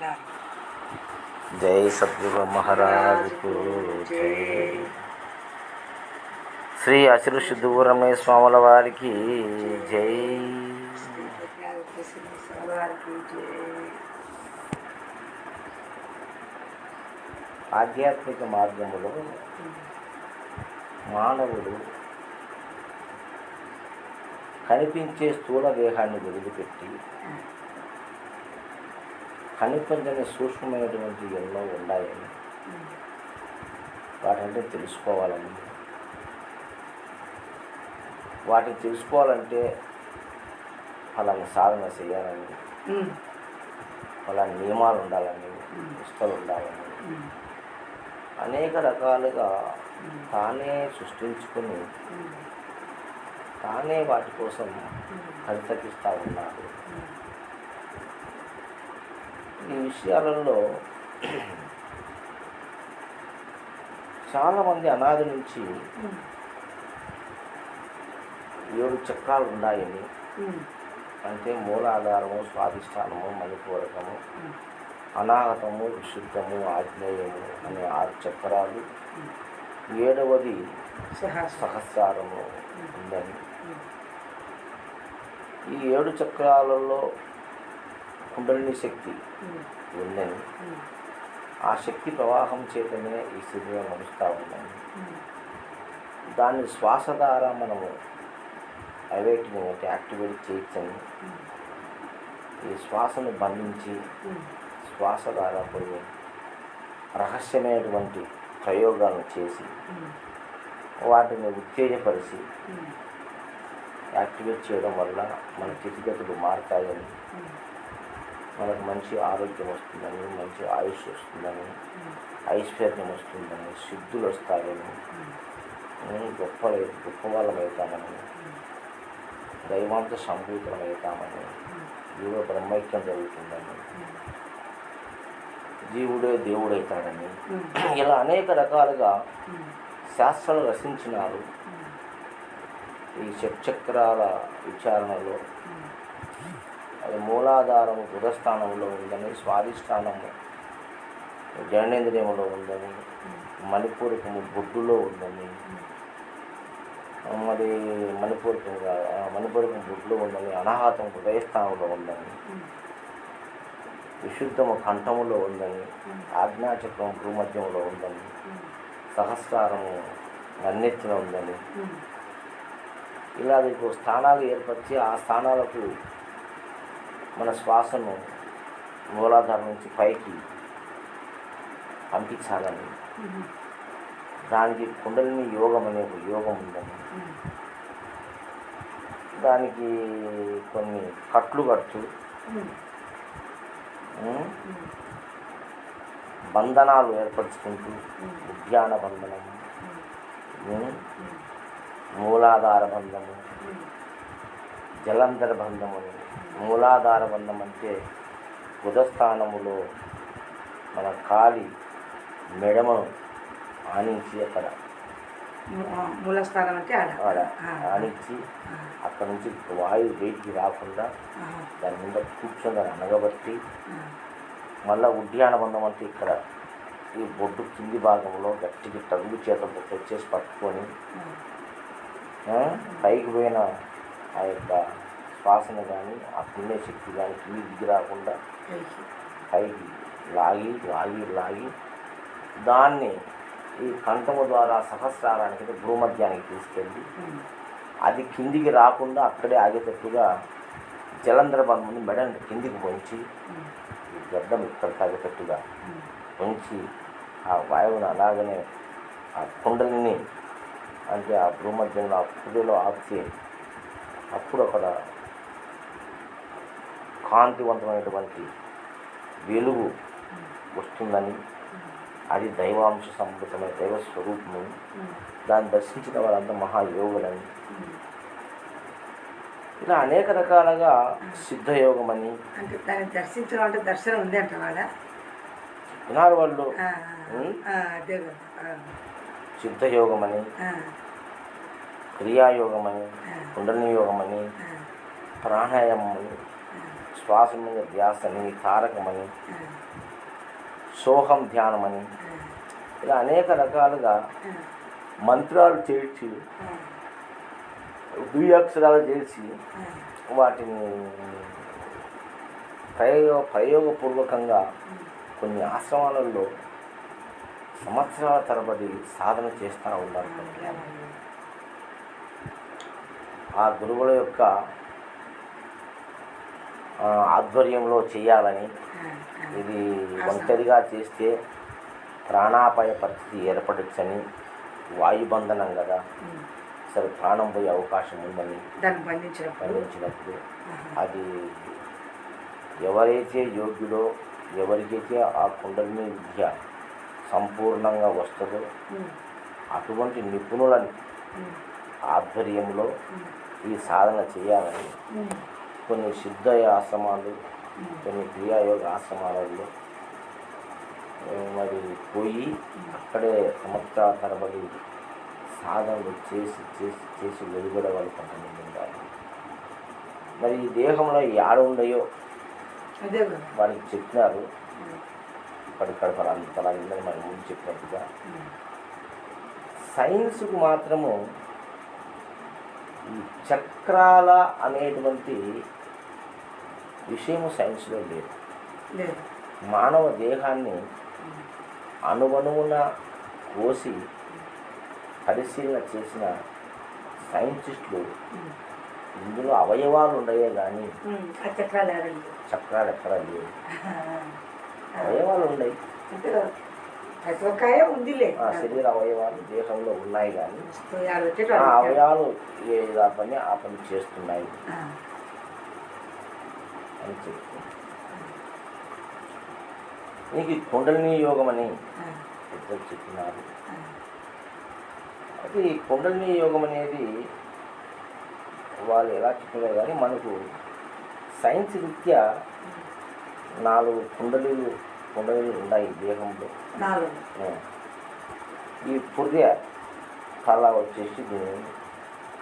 जय सद्गुरु महाराज को जय। శ్రీ అసిరు సిద్ధురమయ్య స్వాముల వారికి జై. ఆధ్యాత్మిక మార్గంలో మానవుడు కనిపించే స్థూల దేహాన్ని వదిలిపెట్టి కనిపించని సూక్ష్మమైనటువంటి ఎన్నో ఉన్నాయని వాటంటే తెలుసుకోవాలని, వాటిని తెలుసుకోవాలంటే ఫలాని సాధన చేయాలని, ఫలాని నియమాలు ఉండాలని, నిష్టలు ఉండాలని అనేక రకాలుగా తానే సృష్టించుకొని తానే వాటి కోసం పరితపిస్తూ ఉన్నాడు. ఈ విషయాలలో చాలామంది అనాది నుంచి 7 చక్రాలు ఉన్నాయని, అంటే మూలాధారము, స్వాధిష్టానము, మణిపూరకము, అనాహతము, విశుద్ధము, ఆగ్నేయము అనే 6 చక్రాలు, 7వది సహస్రారము ఉందని, ఈ 7 చక్రాలలో కుండలిని శక్తి ఉందని, ఆ శక్తి ప్రవాహం చేతనే ఈ శరీరం నడుస్తూ ఉందని, దాన్ని శ్వాస ద్వారా మనము అవేటిని అంటే యాక్టివేట్ చేయొచ్చని, ఈ శ్వాసను బంధించి శ్వాస ద్వారా కొన్ని రహస్యమైనటువంటి ప్రయోగాలను చేసి వాటిని ఉత్తేజపరిచి యాక్టివేట్ చేయడం వల్ల మన స్థితిగతులు మారుతాయని, మనకు మంచి ఆరోగ్యం వస్తుందని, మంచి ఆయుష్ వస్తుందని, ఐశ్వర్యం వస్తుందని, సిద్ధులు వస్తాయని, గొప్ప వాళ్ళమవుతామని, దైవాంత సంభూతమవుతామని, జీవ బ్రహ్మైక్యం జరుగుతుందని, జీవుడే దేవుడవుతాడని, ఇలా అనేక రకాలుగా శాస్త్రాలు రచించినారు. ఈ షట్చక్రాల విచారణలో అది మూలాధారము బుధస్థానంలో ఉందని, స్వాధిష్టానము జననేంద్రియములో ఉందని, మణిపూరకము బొడ్డులో ఉందని, మరి మణిపూరకం బొడ్డులో ఉందని, అనాహతం హృదయస్థానంలో ఉందని, విశుద్ధము కంఠములో ఉందని, ఆజ్ఞాచక్రం భూమధ్యంలో ఉందని, సహస్రారము నన్నెత్తిన ఉందని, ఇలా ఇప్పుడు స్థానాలు ఏర్పరిచి ఆ స్థానాలకు మన శ్వాసను మూలాధారం నుంచి పైకి పంపించాలని, దానికి కుండలిని యోగం అనే ఒక యోగం ఉందని, దానికి కొన్ని కట్లు కడుతూ బంధనాలు ఏర్పరచుకుంటూ ఉద్యాన బంధనము, మూలాధార బంధము, జలంధర బంధము. మూలాధార బంధం అంటే బుధస్థానములో మన కాలి మెడమను ఆనించి అక్కడ మూలస్థానం అంటే ఆనించి అక్కడ నుంచి వాయువు బయటికి రాకుండా దాని మీద కూర్చొని దాన్ని అనగబట్టి, మళ్ళీ ఉద్యాన బంధం అంటే ఇక్కడ ఈ బొడ్డు కింది భాగంలో గట్టికి తగులు చేతలతో తెచ్చేసి పట్టుకొని పైకి పోయిన ఆ యొక్క శ్వాసను కానీ ఆ పుణ్య శక్తి కానీ కింది దిగి రాకుండా పైకి లాగి లాగి లాగి దాన్ని ఈ కంఠము ద్వారా సహస్రారానికి భూమధ్యానికి తీసుకెళ్ళి అది కిందికి రాకుండా అక్కడే ఆగేటట్టుగా జలంధర బంధుని మెడని కిందికి వంచి గడ్డం ఇక్కడ తాగేటట్టుగా వంచి ఆ వాయువుని అలాగనే ఆ కుండలిని అంటే ఆ భూమధ్యంలో ఆ పుదిలో ఆపితే అప్పుడు అక్కడ కాంతివంతమైనటువంటి వెలుగు వస్తుందని, అది దైవాంశ సంభూతమైన దైవ స్వరూపము, దాన్ని దర్శించిన వారంతా మహాయోగులని, ఇలా అనేక రకాలుగా సిద్ధయోగం అని. అంటే దాన్ని దర్శించడం అంటే దర్శనం ఉంది అంట వాళ్ళ వినారు వాళ్ళు. సిద్ధయోగమని, క్రియాయోగమని, కుండలిని యోగమని, ప్రాణాయామని, శ్వాస మీద ధ్యాసని, తారకమని, సోహం ధ్యానం అని ఇలా అనేక రకాలుగా మంత్రాలు చేర్చి బీజాక్షరాలు చేసి వాటిని ప్రయోగపూర్వకంగా కొన్ని ఆశ్రమాలలో సంవత్సరాల తరబడి సాధన చేస్తూ ఉన్నారు. ఆ గురువుల యొక్క ఆధ్వర్యంలో చేయాలని, ఇది ఒంటరిగా చేస్తే ప్రాణాపాయ పరిస్థితి ఏర్పడచ్చని, వాయుబంధనం కదా, సరే ప్రాణం పోయే అవకాశం ఉందని బంధించినప్పుడు అది ఎవరైతే యోగ్యుడో, ఎవరికైతే ఆ కుండలిని విద్య సంపూర్ణంగా వస్తుందో అటువంటి నిపుణులని ఆధ్వర్యంలో ఈ సాధన చేయాలని కొన్ని సిద్ధ ఆశ్రమాలు, కొన్ని క్రియాయోగ ఆశ్రమాలలో మరి పోయి అక్కడే సంవత్సరాల తరబడి సాధనలు చేసి చేసి చేసి వెలువడే వాళ్ళు కొంతమంది ఉండాలి. మరి ఈ దేహంలో ఏడ ఉండయో వారికి చెప్పినారు. ఇప్పటికడ ఫలాందరూ మన ముందు చెప్పినట్టుగా సైన్స్కు మాత్రము ఈ చక్రాల అనేటువంటి విషయము సైన్స్లో లేదు. మానవ దేహాన్ని అణువణువున కోసి పరిశీలన చేసిన సైంటిస్టులు ఇందులో అవయవాలు ఉన్నాయే కానీ చక్రాలు ఎక్కడా లేవు. అవయవాలు ఉన్నాయి, శరీర అవయవాలు దేహంలో ఉన్నాయి కానీ ఆ అవయవాలు ఆ పని చేస్తున్నాయి అని చెప్పి నీకు కుండలిని యోగం అని ఇద్దరు చెప్పినారు. అయితే ఈ కుండలిని యోగం అనేది వాళ్ళు ఎలా చెప్పినారు కానీ మనకు సైన్స్ రీత్యా 4 కుండలీలు ఉన్నాయి దేహంలో. ఈ పుర్రె తల వచ్చేసి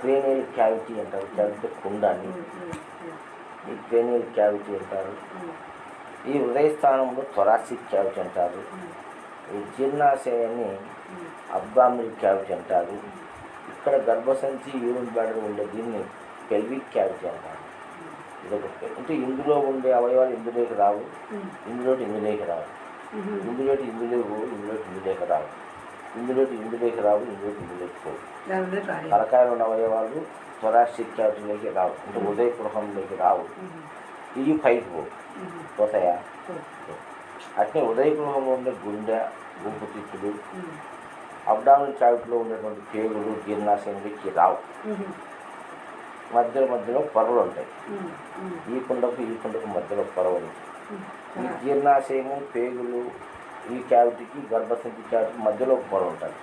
క్రేనియల్ క్యావిటీ అంటారు. క్యావిటీ కుండాన్ని ఈ క్రేనియల్ క్యావిటీ అంటారు. ఈ హృదయ స్థానంలో థొరాసిక్ క్యావిటీ అంటారు. ఈ జీర్ణాశయాన్ని అబ్డామినల్ క్యావిటీ అంటారు. ఇక్కడ గర్భసంచి యూరిన్ బ్లాడర్ ఉండే దీన్ని పెల్విక్ క్యావిటీ అంటారు. ఇదొకటి. అంటే ఇందులో ఉండే అవయవాలు ఇందులోకి రావు, ఇందులోకి రావు, ఇందులోకి రావు, ఇందులోకి పోవు. తలకాయలు ఉన్న అవయవాలు థొరాసిక్ క్యావిటీలోకి రావు, అంటే హృదయ గృహంలోకి రావు. ఇవి పైకి పోతాయా? అట్నే ఉదయ గృహంలో ఉండే గుండె, గుంపు తిత్తులు, అబ్డామినల్ క్యావిటీలో ఉండేటువంటి పేగులు జీర్ణాశయంలోకి రావు. మధ్యలో పొరలు ఉంటాయి. ఈ కుండకు మధ్యలో పొరవలు. ఈ జీర్ణాశయము, పేగులు, ఈ క్యావిటీకి గర్భసంచి క్యావిటీకి మధ్యలో పొర ఉంటుంది.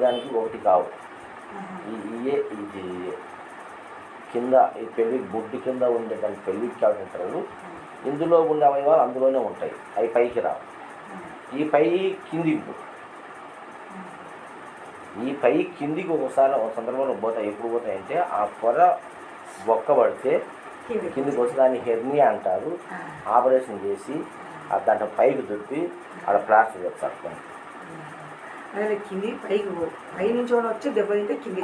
దానికి ఒకటి కావు. ఇది కింద ఈ పెల్విక్ బొడ్డు కింద ఉండే దాన్ని పెల్విక్ క్యావిటీ అంటారు. ఇందులో ఉండే అవయవాలు అందులోనే ఉంటాయి, అవి పైకి రావు. ఈ కిందికి ఒకసారి ఒక సందర్భంలో పోతాయి. ఎప్పుడు పోతాయంటే ఆ పొర బొక్కబడితే కిందికి వస్తే దాన్ని హెర్నియా అంటారు. ఆపరేషన్ చేసి దాంట్లో పైకి దొరికి అక్కడ ప్లాస్టర్ చేస్తారు.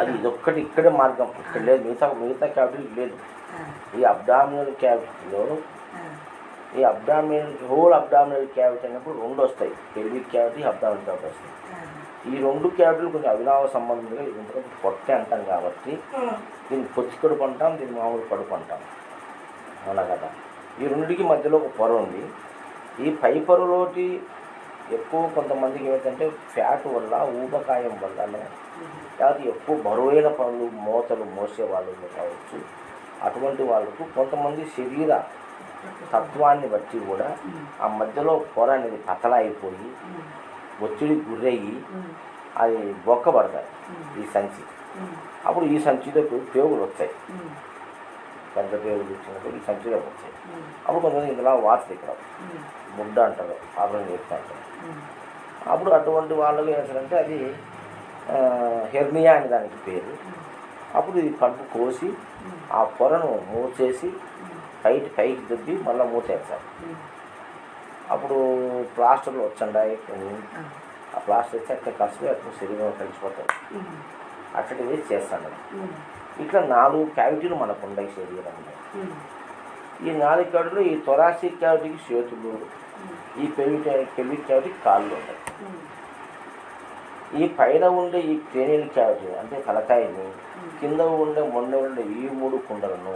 అది ఇదొక్కటి ఇక్కడే మార్గం, ఇక్కడ లేదు. మిగతా క్యావిటీ లేదు. ఈ అబ్డామినల్ క్యావిటీలో హోల్ అబ్డామినల్ క్యావిటీ అన్నప్పుడు 2 వస్తాయి. పెల్విక్ క్యావిటీ, అబ్డామినల్ క్యావిటీ వస్తాయి. ఈ 2 క్యావిటీలు కొంచెం అవినావ సంబంధంగా ఎందుకంటే పొట్టే అంటాం కాబట్టి దీన్ని పొత్తి కడుపు అంటాం, దీన్ని మామూలు కడుపు అంటాం. అవునా కదా? ఈ 2కి మధ్యలో ఒక పొర ఉంది. ఈ పై పొరలోటి ఎక్కువ కొంతమందికి ఏమిటంటే ఫ్యాట్ వల్ల, ఊబకాయం వల్లనో, లేకపోతే ఎక్కువ బరువైన పనులు మోతలు మోసే వాళ్ళు కావచ్చు. అటువంటి వాళ్ళకు కొంతమంది శరీర తత్వాన్ని బట్టి కూడా ఆ మధ్యలో పొర అనేది పతలా అయిపోయి ఒత్తిడికి గురయ్యి అది బొక్కబడతాయి ఈ సంచి. అప్పుడు ఈ సంచిలో పేగులు వస్తాయి, పెద్ద పేగులు వచ్చినప్పుడు ఈ సంచిలోకి వచ్చాయి. అప్పుడు కొంతమంది ఇందులో వార్త ఇక్కడ ముడ్డ అంటారు, ఆపరేషన్ చేస్తూ అంటారు. అప్పుడు అటువంటి వాళ్ళకి ఏంటంటే అది హెర్నియా అని దానికి పేరు. అప్పుడు ఇది కడుపు కోసి ఆ పొరను మూసేసి పైకి దొబ్బి మళ్ళీ మూసేస్తారు. అప్పుడు ప్లాస్టర్లు వచ్చండాయి కొన్ని. ఆ ప్లాస్టర్ వచ్చి అట్లా కలిసి అట్లా శరీరం కలిసిపోతాయి. అట్లా వేసి చేస్తాను. ఇట్లా 4 క్యావిటీలు మనకు ఉన్నాయి శరీరంలో. ఈ 4 క్యావిటీలు ఈ థొరాసిక్ క్యావిటీకి చేతులు, ఈ పెల్విక్ క్యావిటీకి కాళ్ళు ఉంటాయి. ఈ పైన ఉండే ఈ క్రేనియల్ క్యావిటీ అంటే తలకాయని, కింద ఉండే ఉండే ఈ 3 కుండలను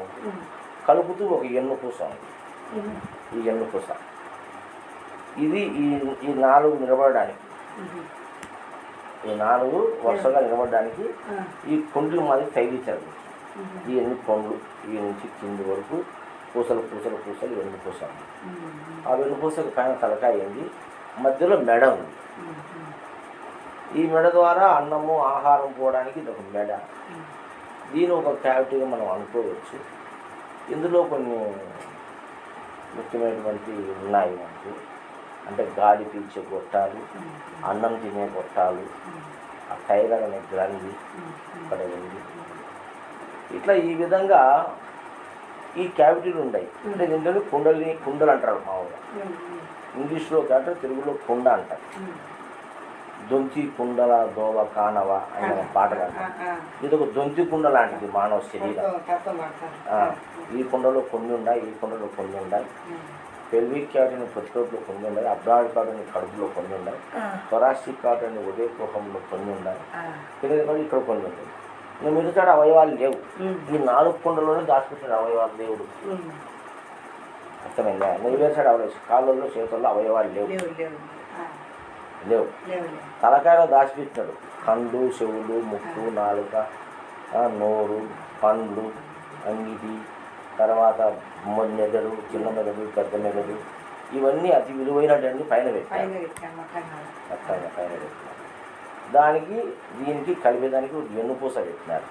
కలుపుతూ ఒక ఎన్నుపూస ఉంది. ఈ ఎన్నుపూస ఇది ఈ 4 నిలబడడానికి, ఈ 4 వరుసగా నిలబడడానికి ఈ కొండలు మాది తగిలించారు. ఈ ఎన్ని కొండలు ఈ నుంచి కింది వరకు పూసలు పూసలు పూసలు వెన్నుపూస. ఆ వెన్నుపూసకు పైన తలకాయ ఉంది, మధ్యలో మెడ ఉంది. ఈ మెడ ద్వారా అన్నము ఆహారం పోవడానికి ఇది ఒక మెడ. దీని ఒక క్యావిటీగా మనం అనుకోవచ్చు. ఇందులో కొన్ని ముఖ్యమైనటువంటి ఉన్నాయి మనకు. అంటే గాలి పీల్చే గొట్టాలు, అన్నం తినే గొట్టాలు, ఆ థైరాయిడ్ అనే గ్రంథి ఇక్కడ ఉంది. ఇట్లా ఈ విధంగా ఈ క్యావిటీలు ఉన్నాయి. అంటే దీంట్లో కుండలు అంటారు మామూలుగా. ఇంగ్లీష్లో కాదు, తెలుగులో కుండ అంటారు. దొంతి కుండల దోవ కానవ అనే పాటలు అంటారు. ఇది ఒక దొంతి కుండ లాంటిది మానవ శరీరం. ఈ కుండలో కొన్ని ఉన్నాయి, ఈ కుండలో కొన్ని ఉన్నాయి. పెల్విక్ క్యావిటీని ప్రతిరోజులో కొన్ని ఉన్నాయి, అబ్డామినల్ క్యావిటీని కడుపులో కొన్ని ఉన్నాయి, థొరాసిక్ క్యావిటీని ఉదయ కుహంలో కొన్ని ఉన్నాయి, ఇక్కడ కొన్ని ఉన్నాయి. ఇంకా మిగతా అవయవాలు లేవు. ఈ 4 కుండలోనే దాచిపెట్టిన అవయవాలు దేవుడు. అర్థమైందా? నెరవేర్చాడు అవలేదు. కాళ్ళల్లో చేతుల్లో అవయవాలు లేవు. తలకాయలో దాచిపెట్టినాడు. కళ్ళు, చెవులు, ముక్కు, నాలుక, నోరు, పండ్లు, అంగిటి, తర్వాత మెదడు, చిన్న మెదడు, పెద్ద మెదడు, ఇవన్నీ అతి విలువైనటువంటి పైన పెట్టారు. దానికి దీనికి కలిపేదానికి ఎన్నుపూస పెట్టినారు.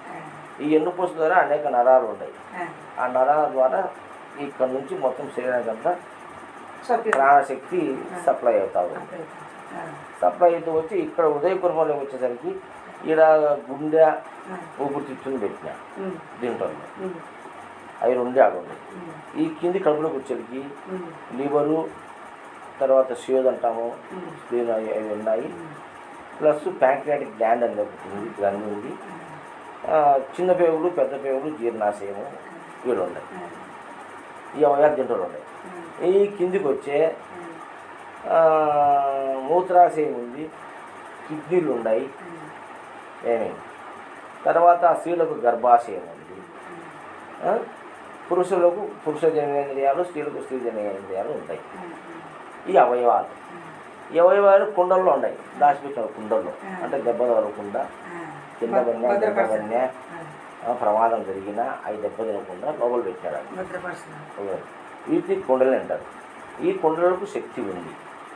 ఈ ఎన్నుపూస ద్వారా అనేక నరాలు ఉంటాయి. ఆ నరాల ద్వారా ఇక్కడ నుంచి మొత్తం శరీరానికి అంతా ప్రాణశక్తి సప్లై అవుతా ఉంది. సప్లై అయితే వచ్చి ఇక్కడ ఉదయకుర్మంలో వచ్చేసరికి ఈడ గుండె, ఊపిరితిత్తులు పెట్టినా దీంట్లో అవి 2 ఆడ ఉన్నాయి. ఈ కింది కడుపులోకి వచ్చేసరికి లివరు, తర్వాత షేడ్ అంటాము, స్ప్లీన్ అవి ఉన్నాయి. ప్లస్ ప్యాంక్రియాటిక్ గ్లాండ్ అనేది ఒకటి ఉంది, గ్రంథి ఉంది. చిన్న పేగులు, పెద్ద పేగులు, జీర్ణాశయము వీళ్ళు ఉన్నాయి. ఈ అవయవాలు దీంట్లో ఉన్నాయి. ఈ కిందికి వచ్చే మూత్రాశయం ఉంది, కిడ్నీలు ఉన్నాయి. తర్వాత స్త్రీలకు గర్భాశయం ఉంది. పురుషులకు పురుష జననేంద్రియాలు, స్త్రీలకు స్త్రీ జననేంద్రియాలు ఉంటాయి. ఈ అవయవాలు కుండల్లో ఉన్నాయి, దాచిపెట్టారు కుండల్లో. అంటే దెబ్బ తగలకుండా, కింద పడినా ప్రమాదం జరిగినా అవి దెబ్బ తినకుండా లోపల పెట్టాడు. వీటిని కుండలు అంటారు. ఈ కుండలకు శక్తి ఉంది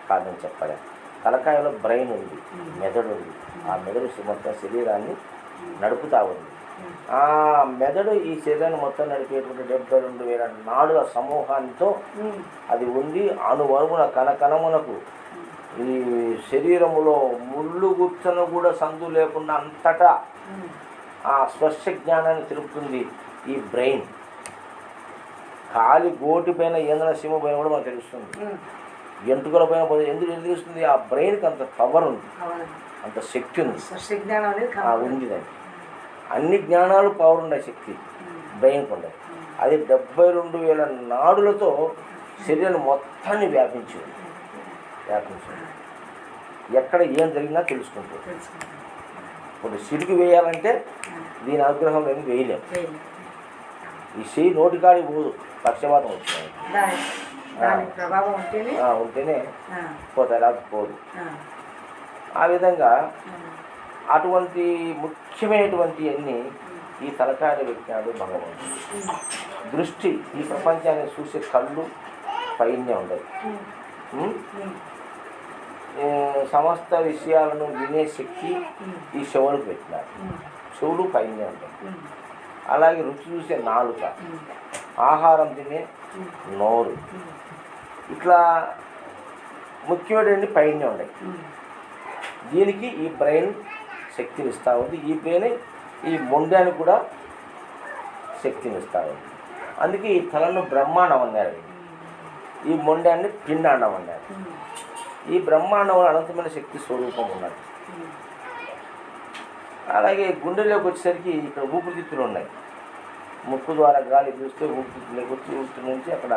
కాదని చెప్పలే. తలకాయలో బ్రెయిన్ ఉంది, మెదడు ఉంది. ఆ మెదడు మొత్తం శరీరాన్ని నడుపుతూ ఉంది. ఆ మెదడు ఈ శరీరాన్ని మొత్తం నడిపేటువంటి 72,000 నాడుల సమూహాలతో అది ఉంది. అణువణువున కణకణమునకు ఈ శరీరములో ముళ్ళు గుచ్చను కూడా సందు లేకుండా అంతటా ఆ స్పర్శ జ్ఞానాన్ని తెలుపుతుంది ఈ బ్రెయిన్. కాలి గోటి పైన ఏదైనా సీమ పైన కూడా మనకు తెలుస్తుంది. ఎంటుకల పైన ఎందుకు తెలుస్తుంది? ఆ బ్రెయిన్కి అంత పవర్ ఉంది, అంత శక్తి ఉంది. ఉంది దానికి అన్ని జ్ఞానాలు పవర్ ఉండే శక్తి బ్రెయిన్కి ఉండే. అది 72,000 నాడులతో శరీరాన్ని మొత్తాన్ని వ్యాపించింది. ఎక్కడ ఏం జరిగినా తెలుసుకుంటుంది. ఇప్పుడు సిరికి వేయాలంటే దీని అనుగ్రహం లేని వేయలేము. ఈ చెయ్యి నోటికాడికి పోదు, పక్షపాతం వచ్చినాయి ఉంటేనే పోతాయి, రాదు పోదు. ఆ విధంగా అటువంటి ముఖ్యమైనటువంటి అన్నీ ఈ తలకాయలు పెట్టినాడు భగవంతుడు. దృష్టి ఈ ప్రపంచాన్ని చూసే కళ్ళు పైనే ఉండదు. సమస్త విషయాలను వినే శక్తి ఈ చెవులకు పెట్టినారు. చెవులు పైనే ఉంటాయి. అలాగే రుచి చూసే నాలుక, ఆహారం తినే నోరు, ఇట్లా ముఖ్యమైనటువంటి పైనే ఉన్నాయి. దీనికి ఈ బ్రెయిన్ శక్తిని ఇస్తూ ఉంది. ఈ బ్రెయిన్ ఈ మొండానికి కూడా శక్తిని ఇస్తూ ఉంది. అందుకే ఈ తలను బ్రహ్మాండం అన్నారు. ఈ మొండాన్ని పిండాండం అన్నారు. ఈ బ్రహ్మాండంలో అనంతమైన శక్తి స్వరూపం ఉన్నది. అలాగే గుండెలోకి వచ్చేసరికి ఇక్కడ ఊపిరితిత్తులు ఉన్నాయి. ముక్కు ద్వారా గాలి పీలిస్తే ఊపిరితిత్తులోకి వచ్చి ఊపిరి నుంచి అక్కడ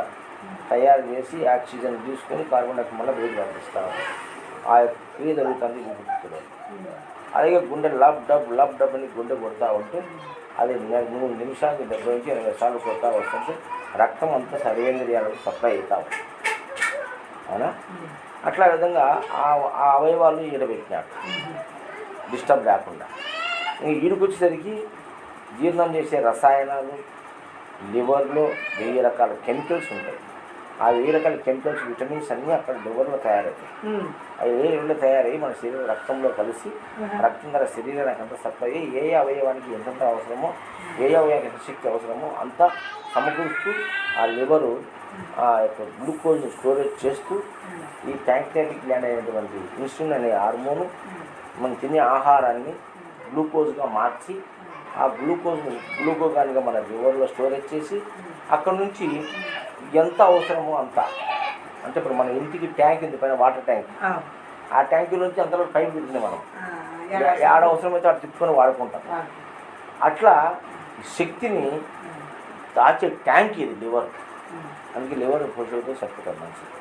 తయారు చేసి ఆక్సిజన్ తీసుకొని కార్బన్ డైఆక్సైడ్ మళ్ళీ బయట పంపిస్తాం. ఆ యొక్క క్రియ జరుగుతుంది ఊపిరితిత్తులో. అలాగే గుండె లబ్ డబ్ అని గుండె కొడతా ఉంటే అది 3 నిమిషాలకి 70 నుంచి 80 సార్లు కొడతా వస్తుంటే రక్తం అంతా సర్వేంద్రియాలకు సప్లై అవుతా ఉంటుంది. అవునా? అట్లా విధంగా ఆ అవయవాలు ఈడబెట్టినాడు డిస్టర్బ్ లేకుండా. ఈడికి వచ్చేసరికి జీర్ణం చేసే రసాయనాలు లివర్లో 1000 రకాల కెమికల్స్ ఉంటాయి. ఆ 1000 రకాల కెమికల్స్ విటమిన్స్ అన్నీ అక్కడ లివర్లో తయారవుతాయి. అవి లివర్లో తయారయ్యి మన శరీరం రక్తంలో కలిసి రక్తం ద్వారా శరీరానికి అంత సప్లై అయ్యి ఏ అవయవానికి ఎంతంత అవసరమో ఏ అవయవానికి ఎంత శక్తి అవసరమో అంతా సమకూరుస్తూ ఆ లివరు ఆ యొక్క గ్లూకోజ్ని స్టోరేజ్ చేస్తూ ఈ ప్యాంక్రియాటిక్ గ్లాండ్ అనేటువంటి ఇన్సులిన్ అనే హార్మోను మనం తినే ఆహారాన్ని గ్లూకోజ్గా మార్చి ఆ గ్లూకోగానిగా మన లివర్లో స్టోరేజ్ చేసి అక్కడ నుంచి ఎంత అవసరమో అంత, అంటే ఇప్పుడు మన ఇంటికి ట్యాంక్ ఉంది పైన వాటర్ ట్యాంక్, ఆ ట్యాంక్ నుంచి అంతలో పైప్ పెడుతుంది మనం ఏడ అవసరమైతే అటు తిప్పుకొని వాడుకుంటాం. అట్లా శక్తిని దాచే ట్యాంక్ ఇది లివర్. అందుకే లివర్ పోషకులతో శక్తి మంచిది.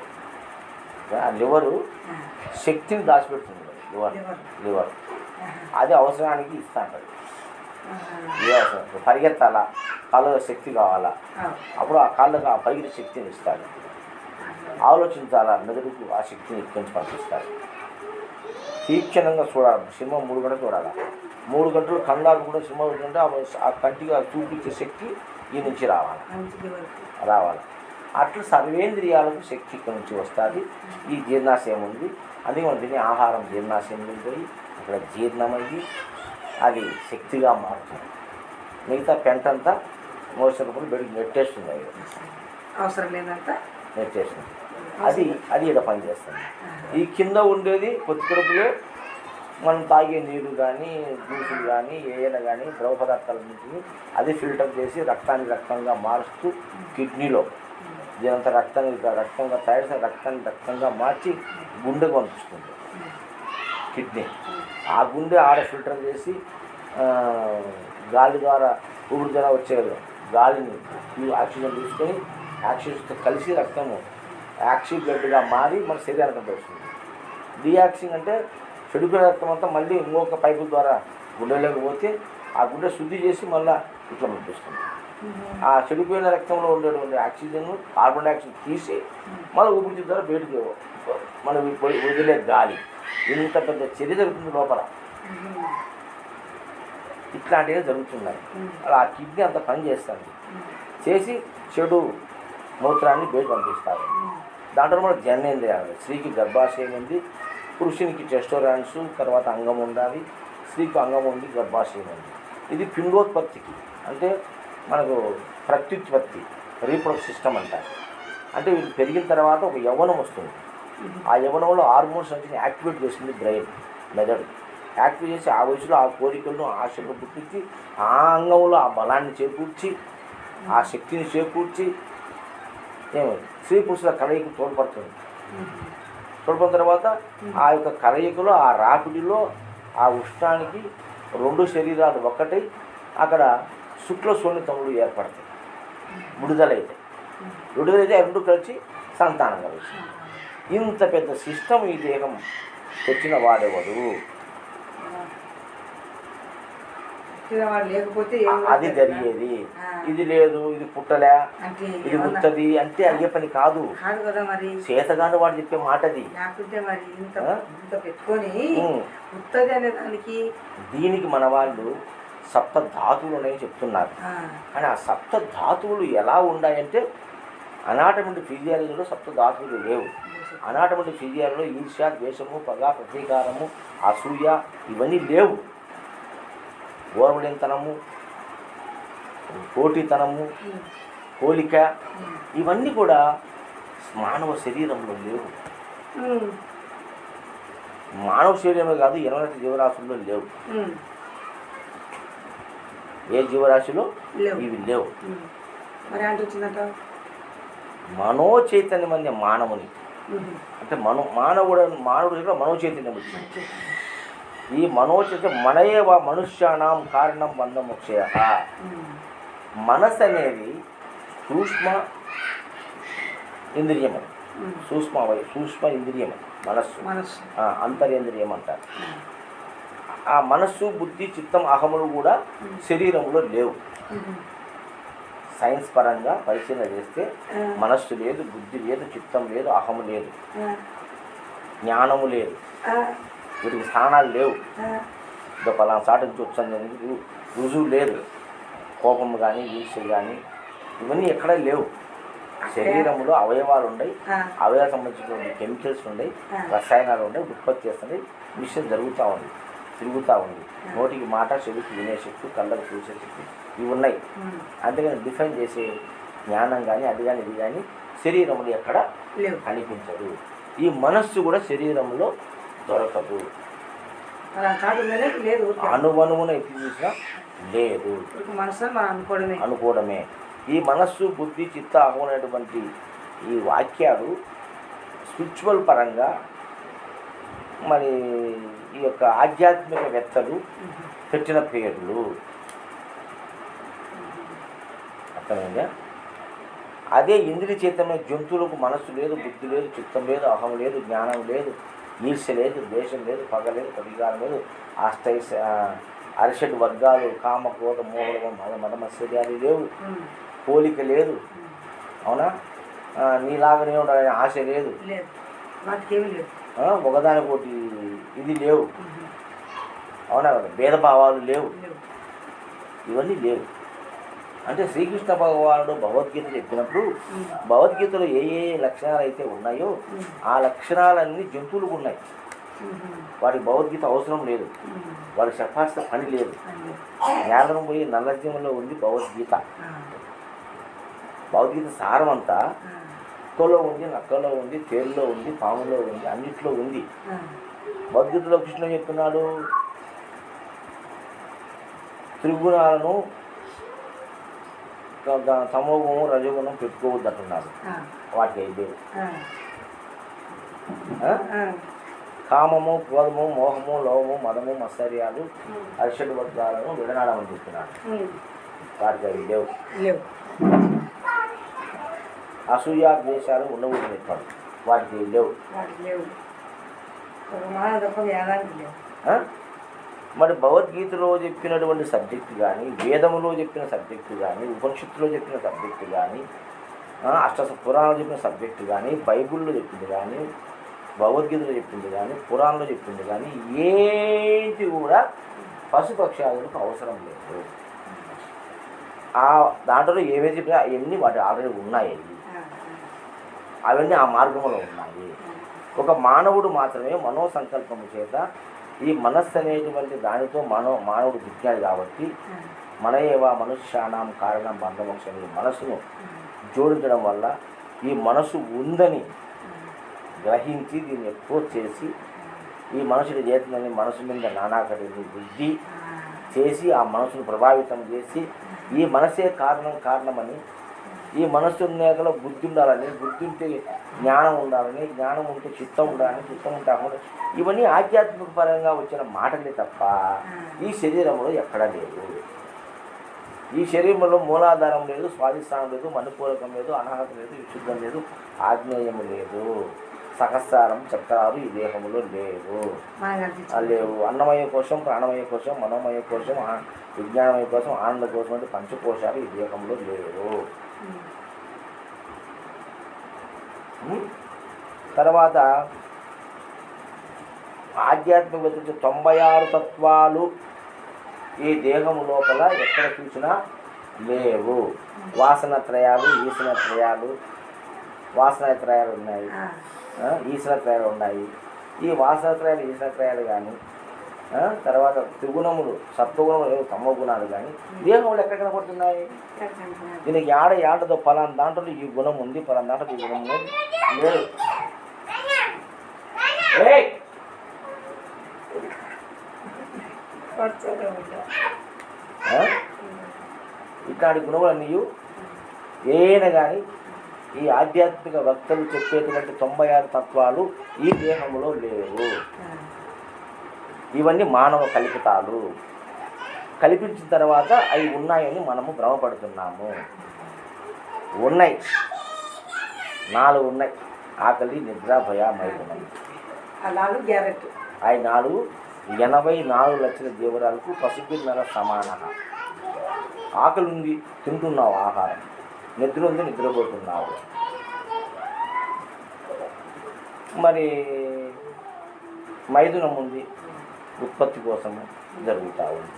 ఆ లివరు శక్తిని దాచిపెడుతుంది. లివర్ అది అవసరానికి ఇస్తా ఉంటుంది. ఏ అవసరం పరిగెత్తాలా, కాళ్ళలో శక్తి కావాలా, అప్పుడు ఆ కాళ్ళకు ఆ పరిగెత్తే శక్తిని ఇస్తాడు. ఆలోచించాలా, మెదడుకు ఆ శక్తిని ఇక్కడి పంపిస్తాడు. తీక్షణంగా చూడాలి, సినిమా 3 గంటలు చూడాలి. 3 గంటలు కళ్ళాలు కూడా సినిమా చూస్తుంటే ఆ కంటిగా చూపించే శక్తి ఈ నుంచి రావాలి. అట్లా సర్వేంద్రియాలకు శక్తి ఇక్కడి నుంచి వస్తుంది. ఈ జీర్ణాశయం ఉంది, అందుకే మనం తినే ఆహారం జీర్ణాశయంలో పోయి అక్కడ జీర్ణమయ్యి అది శక్తిగా మారుతుంది. మిగతా పెంటంతా మోసప్పుడు బయటికి నెట్టేస్తుంది. అవసరం లేదంతా నెట్టేస్తుంది. అది ఇక్కడ పనిచేస్తుంది. ఈ కింద ఉండేది పొత్తి కడుపులో మనం తాగే నీరు కానీ జ్యూసులు కానీ ఏదైనా కానీ ద్రవ పదార్థాలన్నింటినీ అది ఫిల్టర్ చేసి రక్తంగా మారుస్తూ కిడ్నీలో దీనంతా రక్తంగా తయారు చేసి రక్తంగా మార్చి గుండెకు పంపిస్తుంది కిడ్నీ. ఆ గుండె ఫిల్టర్ చేసి గాలి ద్వారా ఊపిరి ద్వారా వచ్చే గాలిని ఆక్సిజన్ తీసుకొని ఆక్సిజన్తో కలిసి రక్తము యాక్సి బ్లడ్గా మారి మన శరీరానికి అంత వస్తుంది. డియాక్సింగ్ అంటే చెడుకునే రక్తం అంతా మళ్ళీ ఇంకొక పైపు ద్వారా గుండెలోకి పోతే ఆ గుండె శుద్ధి చేసి మళ్ళీ ఇట్లా పంపిస్తుంది. ఆ చెడిపోయిన రక్తంలో ఉండేటువంటి ఆక్సిజన్ కార్బన్ డైఆక్సైడ్ తీసి మళ్ళీ ఊపిరితిత్తుల ద్వారా బయటకు మనం వదిలే గాలి. ఇంత పెద్ద చర్య జరుగుతుంది లోపల. ఇట్లాంటివి జరుగుతున్నాయి. అలా ఆ కిడ్నీ అంత పని చేస్తుంది, చేసి చెడు మూత్రాన్ని బయట పంపిస్తారు. దాంట్లో కూడా జననేంద్రియాలు, స్త్రీకి గర్భాశయం ఉంది, పురుషునికి టెస్టోరాన్స్ తర్వాత అంగం ఉండాలి, స్త్రీకి అంగం ఉంది, గర్భాశయం ఉంది. ఇది పిండోత్పత్తికి అంటే మనకు ప్రత్యుత్పత్తి రీప్రొడక్టివ్ సిస్టమ్ అంటారు. అంటే వీళ్ళు పెరిగిన తర్వాత ఒక యవ్వనం వస్తుంది. ఆ యవ్వనంలో హార్మోన్స్ నుంచి యాక్టివేట్ చేస్తుంది బ్రెయిన్, మెదడు యాక్టివేట్ చేసి ఆ వయసులో ఆ కోరికలను ఆశలను పుట్టించి ఆ అంగంలో ఆ బలాన్ని చేకూర్చి ఆ శక్తిని చేకూర్చి స్త్రీ పురుషుల కలయిక తోడ్పడుతుంది. తోడ్పడిన తర్వాత ఆ యొక్క కలయికలో ఆ రాపిడిలో ఆ ఉష్ణానికి 2 శరీరాలు ఒక్కటై అక్కడ శుక్ల శోణితములు ఏర్పడతాయి. విడుదలైతే 2 కలిసి సంతానం కలుగుతుంది. ఇంత పెద్ద సిస్టమ్ ఈ దేహం తెచ్చిన వాడేవాడు. లేకపోతే అది జరిగేది. ఇది లేదు, ఇది పుట్టలే, ఇది పుట్టది అంటే అయ్యే పని కాదు కదా మరి. చేతగాని వాడు చెప్పే మాట అది. మరి ఇంత పెట్టుకొని పుట్టది అనే దానికి దీనికి మన వాళ్ళు సప్త ధాతువులు ఉన్నాయని చెప్తున్నారు. కానీ ఆ సప్త ధాతువులు ఎలా ఉన్నాయంటే అనాటమిక్ ఫిజియాలజీలో సప్త ధాతువులు లేవు. అనాటమిక్ ఫిజియాలజీలో ఈర్ష్య, ద్వేషము, పగ, ప్రతీకారము, అసూయ ఇవన్నీ లేవు. ఓర్వలేనితనము, పోటీతనము, పోలిక ఇవన్నీ కూడా మానవ శరీరంలో లేవు. మానవ శరీరమే కాదు 28 జీవరాశుల్లో లేవు. ఏ జీవరాశిలో ఇవి లేవు. మరి అంటే వచ్చిందంట మనోచైతన్యం అనే మానవుని అంటే మానవుడు ఇక్కడ మనోచైతన్యం వచ్చింది. ఈ మనోచైతన్యం మనయేవ మనుష్యానాం కారణం బంధమోక్షయ. మనసు అనేది సూక్ష్మ ఇంద్రియం, సూక్ష్మ ఇంద్రియం మనస్సు, అంతరేంద్రియం అంటారు. ఆ మనస్సు, బుద్ధి, చిత్తం, అహములు కూడా శరీరంలో లేవు. సైన్స్ పరంగా పరిశీలన చేస్తే మనస్సు లేదు, బుద్ధి లేదు, చిత్తం లేదు, అహము లేదు, జ్ఞానము లేదు, వీటికి స్థానాలు లేవు. ఇంకా పలానా చాటు నుంచి వచ్చేందుకు రుజువు లేదు. కోపం కానీ, ఈర్ష్య కానీ ఇవన్నీ ఎక్కడా లేవు. శరీరంలో అవయవాలు ఉన్నాయి, అవయవాలకు సంబంధించిన కెమికల్స్ ఉన్నాయి, రసాయనాలు ఉన్నాయి, ఉత్పత్తి చేస్తున్నాయి, మిషన్ జరుగుతూ ఉంది, తిరుగుతూ ఉంది. నోటికి మాట, చెవికి వినే శక్తి, కళ్ళకు చూసే శక్తి ఇవి ఉన్నాయి. అంతేగాని డిఫైన్ చేసే జ్ఞానం కానీ అది కానీ ఇది కానీ శరీరంలో ఎక్కడ కనిపించదు. ఈ మనస్సు కూడా శరీరంలో దొరకదు, అనువనువున ఎత్తి చూసినా లేదు, అనుకోవడమే. ఈ మనస్సు, బుద్ధి, చిత్త, అహమైనటువంటి ఈ వాక్యాలు స్పిరిచువల్ పరంగా మరి ఈ యొక్క ఆధ్యాత్మికవేత్తలు పెట్టిన పేర్లు. అర్థమైందా? అదే ఇంద్రియ చైతన్య జంతువులకు మనస్సు లేదు, బుద్ధి లేదు, చిత్తం లేదు, అహం లేదు, జ్ఞానం లేదు, ఈర్ష్య లేదు, ద్వేషం లేదు, పగ లేదు, ప్రతీకారం లేదు, అరిషడ్ వర్గాలు కామ, క్రోధ, మోహం, మదమత్సర్యాలు లేవు, పోలిక లేదు. అవునా? నీలాగనే ఉండాలనే ఆశ లేదు, ఒకదానికోటి ఇది లేవు. అవునా? భేదభావాలు లేవు, ఇవన్నీ లేవు. అంటే శ్రీకృష్ణ భగవానుడు భగవద్గీత చెప్పినప్పుడు భగవద్గీతలో ఏ ఏ లక్షణాలు అయితే ఉన్నాయో ఆ లక్షణాలన్నీ జంతువులకు ఉన్నాయి. వాడికి భగవద్గీత అవసరం లేదు, వాడికి చెప్పాల్సిన పని లేదు. జ్ఞానం పోయి నల్లజ్యంలో ఉంది భగవద్గీత. భగవద్గీత సారం అంతా కుక్కలో ఉంది, నక్కలో ఉంది, తేలులో ఉంది, పాములో ఉంది, అన్నిట్లో ఉంది. భగవద్గీతలో కృష్ణుడు చెప్తున్నాడు, త్రిగుణాలను తమోగుణం, రజోగుణం పెట్టుకోవద్దు అంటున్నారు. వాటికి అయితే కామము, క్రోధము, మోహము, లోభము, మదము, మత్సర్యాలు, అరిషడ్ వర్గాలను విడనాడమని చెప్తున్నాడు. వాటికి అవి లేవు. అసూయ, ద్వేషాలు ఉండకూడదు చెప్పాడు. వాటికి లేవు. మరి భగవద్గీతలో చెప్పినటువంటి సబ్జెక్టు కానీ, వేదములో చెప్పిన సబ్జెక్టు కానీ, ఉపనిషత్తులో చెప్పిన సబ్జెక్టు కానీ, పురాణంలో చెప్పిన సబ్జెక్టు కానీ, బైబిల్లో చెప్పింది కానీ, భగవద్గీతలో చెప్పింది కానీ, పురాణంలో చెప్పింది కానీ ఏంటి కూడా పశుపక్షాదులకు అవసరం లేదు. ఆ దాంట్లో ఏవైతే చెప్పినా అవన్నీ వాటి ఆల్రెడీ ఉన్నాయి, అవన్నీ ఆ మార్గంలో ఉన్నాయి. ఒక మానవుడు మాత్రమే మనోసంకల్పము చేత ఈ మనస్సు అనేటువంటి దానితో మానవుడు విజ్ఞాని కాబట్టి మనయేవ మనుష్యానాం కారణం బంధమోక్షం. ఈ మనసును జోడించడం వల్ల ఈ మనసు ఉందని గ్రహించి దీన్ని ఎక్కువ చేసి ఈ మనుషుడి చేతులని మనసు మీద నానాకటిని బుద్ధి చేసి ఆ మనసును ప్రభావితం చేసి ఈ మనసే కారణమని, ఈ మనస్సు నేతలో బుద్ధి ఉండాలని, బుద్ధి ఉంటే జ్ఞానం ఉండాలని, జ్ఞానం ఉంటే చిత్తం ఉండాలని, చిత్తం ఉంటే అహం, ఇవన్నీ ఆధ్యాత్మిక పరంగా వచ్చిన మాటలే తప్ప ఈ శరీరంలో ఎక్కడా లేదు. ఈ శరీరంలో మూలాధారం లేదు, స్వాధిష్టానం లేదు, మణిపూరకం లేదు, అనాహత లేదు, విశుద్ధం లేదు, ఆగ్నేయం లేదు, సహస్రారం, చక్రాలు ఈ దేహంలో లేవు. అన్నమయ కోశం, ప్రాణమయ కోశం, మనోమయ కోశం, విజ్ఞానమయ కోశం, ఆనంద కోశం అంటే పంచకోశాలు ఈ దేహంలో లేవు. తర్వాత ఆధ్యాత్మిక 96 తత్వాలు ఈ దేహము లోపల ఎక్కడ చూసినా లేవు. వాసనత్రయాలు, ఈసనత్రయాలు ఉన్నాయి, ఈసనత్రయాలు ఉన్నాయి. ఈ వాసనత్రయాలు, ఈసనత్రయాలు కానీ, తర్వాత త్రిగుణములు, సత్వగుణములు, తమో గుణాలు కానీ దేహంలో ఎక్కడ కనపడుతున్నాయి? దీనికి ఏడదో పలానా దాంట్లో ఈ గుణం ఉంది, పలానా దాంట్లో ఈ గుణం ఉంది లేదు. ఇట్లాంటి గుణములు అన్నీ ఏమైనా కానీ ఈ ఆధ్యాత్మిక వక్తలు చెప్పేటువంటి 96 తత్వాలు ఈ దేహంలో లేవు. ఇవన్నీ మానవ కల్పితాలు. కల్పించిన తర్వాత అవి ఉన్నాయని మనము భ్రమపడుతున్నాము. ఉన్నాయి, 4 ఉన్నాయి: ఆకలి, నిద్ర, భయ, మైథునం. గ్యారెట్ అవి 4 84 లక్షల జీవరాలకు పసిపిల్లల సమాన. ఆకలి ఉంది, తింటున్నావు ఆహారం. నిద్ర ఉంది, నిద్రపోతున్నావు. మరి మైథునం ఉంది, ఉత్పత్తి కోసము జరుగుతూ ఉంది.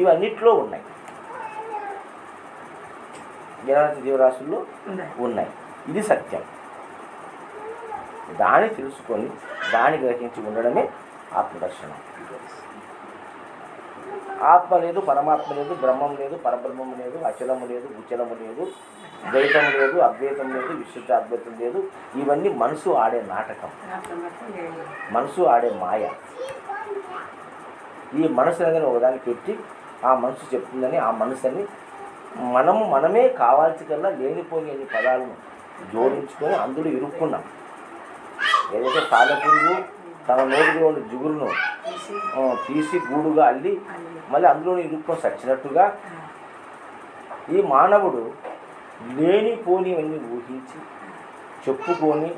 ఇవన్నిట్లో ఉన్నాయి, 84 జీవరాశుల్లో ఉన్నాయి. ఇది సత్యం. దాన్ని తెలుసుకొని దాన్ని గ్రహించి ఉండడమే ఆత్మదర్శనం. ఆత్మ లేదు, పరమాత్మ లేదు, బ్రహ్మం లేదు, పరబ్రహ్మము లేదు, అచలము లేదు, ఉచలము లేదు, ద్వైతం లేదు, అద్వైతం లేదు, విశుద్ధ అద్వైతం లేదు. ఇవన్నీ మనసు ఆడే నాటకం, మనసు ఆడే మాయ. ఈ మనసు అనేది ఒకదాన్ని పెట్టి ఆ మనసు చెప్తుందని ఆ మనసుని మనమే కావాల్సి కల్లా లేనిపోయిన పదాలను జోడించుకొని అందులో ఇరుక్కున్నాం. ఏదైతే సాలెపురుగు తన నోటిలో ఉన్న జిగురును తీసి గూడుగా అల్లి మళ్ళీ అందులోని ఇరుక్కొని సచ్చినట్టుగా ఈ మానవుడు లేనిపోనివన్నీ ఊహించి చెప్పుకొని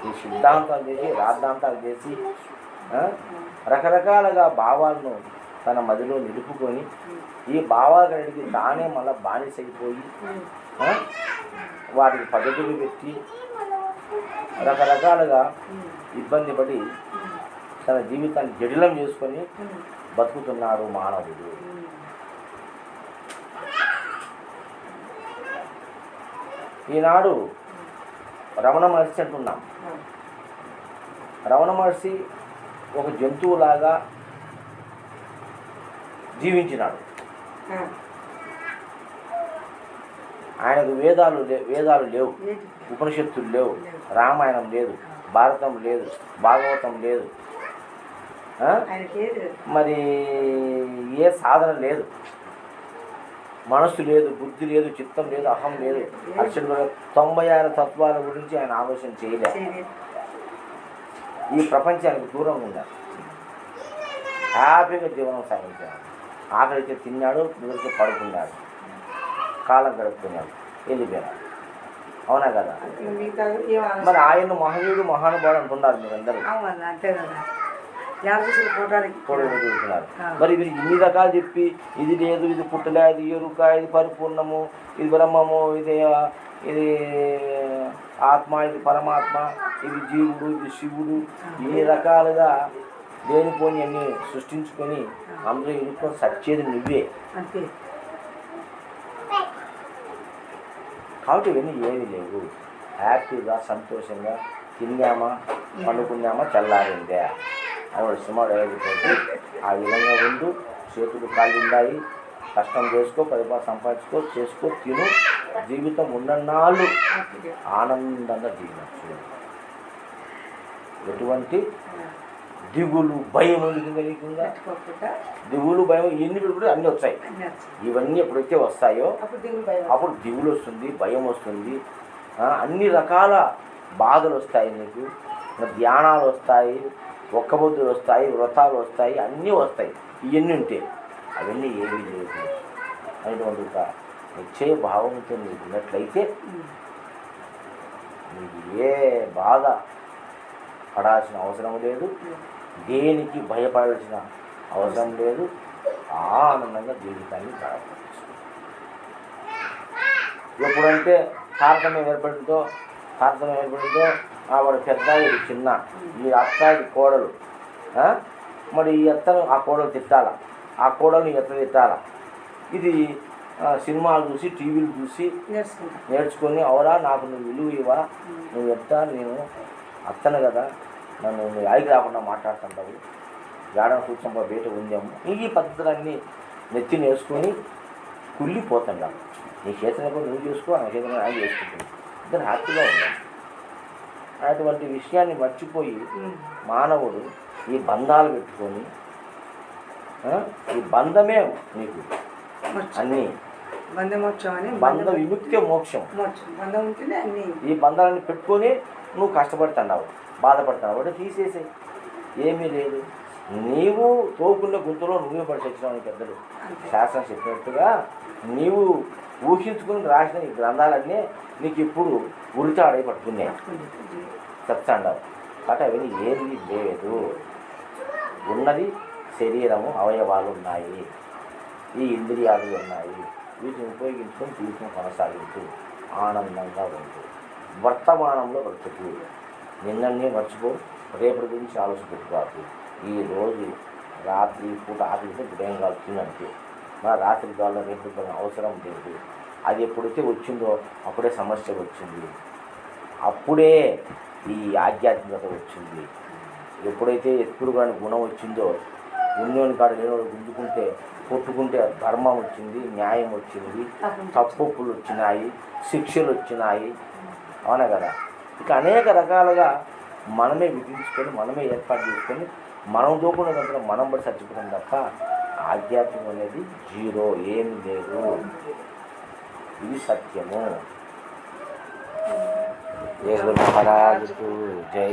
ఈ సిద్ధాంతాలు చేసి రాద్ధాంతాలు చేసి రకరకాలుగా భావాలను తన మదిలో నిలుపుకొని ఈ భావాలన్నిటికీ తానే మళ్ళీ బానిసైపోయి వాటికి పద్ధతులు పెట్టి రకరకాలుగా ఇబ్బంది పడి తన జీవితాన్ని జటిలం చేసుకొని బతుకుతున్నాడు మానవుడు. ఈనాడు రమణ మహర్షి అంటున్నాం. రమణ మహర్షి ఒక జంతువులాగా జీవించినాడు. ఆయనకు వేదాలు లేవు, ఉపనిషత్తులు లేవు, రామాయణం లేదు, భారతం లేదు, భాగవతం లేదు, మరి ఏ సాధన లేదు, మనస్సు లేదు, బుద్ధి లేదు, చిత్తం లేదు, అహం లేదు, అక్షరం లేదు. 96 తత్వాల గురించి ఆయన ఆలోచన చేయలేదు. ఈ ప్రపంచానికి దూరంగా ఉన్నారు, హ్యాపీగా జీవనం సాగించాడు. ఆకలితే తిన్నాడు, నిద్రతో పడుకున్నాడు, కాలం గడుపుతున్నాడు, వెళ్ళిపోయాడు. అవునా కదా? మరి ఆయన మహనీయుడు మహానుభావుడు అంటున్నారు మీరందరూ, చూస్తున్నారు. మరి వీరు ఇన్ని రకాలు చెప్పి ఇది లేదు, ఇది పుట్టలే, ఇది ఎరుక, ఇది పరిపూర్ణము, ఇది బ్రహ్మము, ఇది ఆత్మ, ఇది పరమాత్మ, ఇది జీవుడు, ఇది శివుడు, ఇన్ని రకాలుగా లేనిపోని అన్ని సృష్టించుకొని అందులో ఇరుక్కొని సచ్చేది నువ్వే. కాబట్టి ఇవన్నీ ఏమీ లేవు. హ్యాపీగా సంతోషంగా తిన్నామా, అనుకున్నామా, చల్లారిందే అని సినిమా డైలాగ్ తోటి ఆ విధంగా ఉండు. చేతులు కాళ్ళు ఉన్నాయి, కష్టం చేసుకో, 10 రూపాయలు సంపాదించుకో, చేసుకో, తిను. జీవితం ఉన్నన్నాళ్ళు ఆనందంగా జీవించు. ఎటువంటి దిగులు భయం కలిగిందా? దిగులు భయం ఎన్ని పెట్టుకుంటే అన్నీ వచ్చాయి. ఇవన్నీ ఎప్పుడైతే వస్తాయో అప్పుడు దిగులు వస్తుంది, భయం వస్తుంది, అన్ని రకాల బాధలు వస్తాయి. నీకు ధ్యానాలు వస్తాయి, ఒక్కబొద్దులు వస్తాయి, వ్రతాలు వస్తాయి, అన్నీ వస్తాయి. ఇవన్నీ ఉంటే అవన్నీ ఏమీ లేదు అనేటువంటి ఒక నిశ్చయ భావంతో నీకు ఉన్నట్లయితే నీకు ఏ బాధ పడాల్సిన అవసరం లేదు, దేనికి భయపడాల్సిన అవసరం లేదు. ఆనందంగా జీవితాన్ని గడపవచ్చు. ఎప్పుడంటే తారతమ్యం ఏర్పడిందో వాడు పెద్ద, ఇది చిన్న, ఈ అత్త, ఇది కోడలు. మరి ఈ అత్తను ఆ కోడలు తిట్టాలా, ఆ కోడలు ఈ అత్త తిట్టాలా. ఇది సినిమాలు చూసి, టీవీలు చూసి నేర్చుకొని, అవరా నాకు నువ్వు విలువ ఇవ్వా, నువ్వు ఎత్తా, నేను అత్తను కదా, నన్ను నువ్వు ఆయికి రాకుండా మాట్లాడుతుంటావు, గాఢం సూచంప బయట ఉందేమో. ఈ పద్ధతులన్నీ నెత్తి నేర్చుకొని కుళ్ళిపోతుంటావు. నీ చేతన కూడా నువ్వు చేసుకో, నా చేతన ఆయన చేసుకుంటుంది, ఇద్దరు హ్యాపీగా ఉండాలి. అటువంటి విషయాన్ని మర్చిపోయి మానవుడు ఈ బంధాలు పెట్టుకొని, ఈ బంధమే నీకు అన్నీ బంధమోక్షం అని బంధ విముక్తే మోక్షం. మోక్షం బంధం ఉంటేనే అన్ని. ఈ బంధాలను పెట్టుకొని నువ్వు కష్టపడుతున్నావు, బాధపడుతున్నావు అంటే తీసేసేయి, ఏమీ లేదు. నీవు తోకున్న గుంతలో నువ్వే పడి చచ్చినావు. పెద్దలు శాస్త్రం చెప్పినట్టుగా నీవు ఊహించుకుని రాసిన ఈ గ్రంథాలన్నీ నీకు ఇప్పుడు ఉరితాడై పట్టుకున్నాయి, చెప్తాండావు. కాబట్టి అవన్నీ ఏది లేదు. ఉన్నది శరీరము, అవయవాలు ఉన్నాయి, ఈ ఇంద్రియాలు ఉన్నాయి. వీటిని ఉపయోగించుకొని జీవితం కొనసాగించు, ఆనందంగా ఉంటు, వర్తమానంలో బ్రతుకు. నిన్ననే మర్చిపో, రేపటి గురించి ఆలోచించుకోవాలి. ఈరోజు రాత్రి పూట ఆకలితో ఉదయం కాలుతుందంటే మన రాత్రి కాలంలో రేపు అవసరం లేదు. అది ఎప్పుడైతే వచ్చిందో అప్పుడే సమస్య వచ్చింది, అప్పుడే ఈ ఆధ్యాత్మికత వచ్చింది. ఎప్పుడైతే ఎప్పుడు కానీ గుణం వచ్చిందో, ఉన్నోని కాడ లేనోడు గుంజుకుంటే కొట్టుకుంటే ధర్మం వచ్చింది, న్యాయం వచ్చింది, తప్పులు వచ్చినాయి, శిక్షలు వచ్చినాయి. అవునా కదా? ఇక అనేక రకాలుగా మనమే విధించుకొని, మనమే ఏర్పాటు చేసుకొని, మనం దూకున్న దగ్గర మనం బట్టి చచ్చిపోతాం తప్ప ఆధ్యాత్మికం అనేది జీరో, ఏమి లేదు. ఇది సత్యము. జై గురు మహారాజుకు జై.